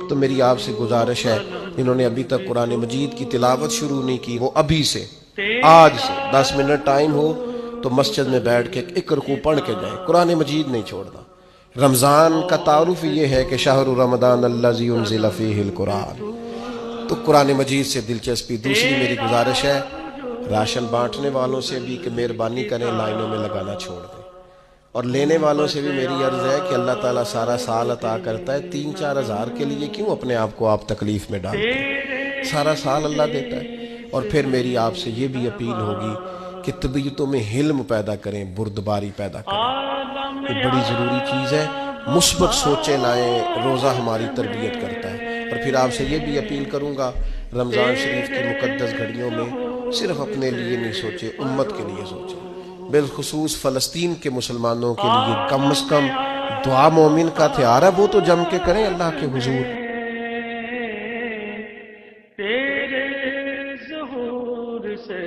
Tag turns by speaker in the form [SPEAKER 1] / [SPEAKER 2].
[SPEAKER 1] تو میری آپ سے گزارش ہے، جنہوں نے ابھی تک قرآن مجید کی تلاوت شروع نہیں کی، وہ ابھی سے، آج سے 10 منٹ ٹائم ہو تو مسجد میں بیٹھ کے ایک رکوع پڑھ کے جائیں، قرآن مجید نہیں چھوڑنا۔ رمضان کا تعارف یہ ہے کہ شہر رمضان الذی انزل فیہ القرآن، تو قرآن مجید سے دلچسپی۔ دوسری میری گزارش ہے راشن بانٹنے والوں سے بھی کہ مہربانی کریں لائنوں میں لگانا چھوڑ دیں، اور لینے والوں سے بھی میری عرض ہے کہ اللہ تعالیٰ سارا سال عطا کرتا ہے، 3-4 ہزار کے لیے کیوں اپنے آپ کو آپ تکلیف میں ڈالتے ہیں، سارا سال اللہ دیتا ہے۔ اور پھر میری آپ سے یہ بھی اپیل ہوگی کہ طبیعتوں میں حلم پیدا کریں، بردباری پیدا کریں، یہ بڑی ضروری چیز ہے۔ مثبت سوچیں لائیں، روزہ ہماری تربیت کرتا ہے۔ اور پھر آپ سے یہ بھی اپیل کروں گا، رمضان شریف کی مقدس گھڑیوں میں صرف اپنے لیے نہیں سوچیں، امت کے لیے سوچیں، بالخصوص فلسطین کے مسلمانوں کے لیے کم از کم دعا مومن کا ہتھیار ہے، وہ تو جم کے کریں اللہ کے حضور۔
[SPEAKER 2] تیرے ظہور سے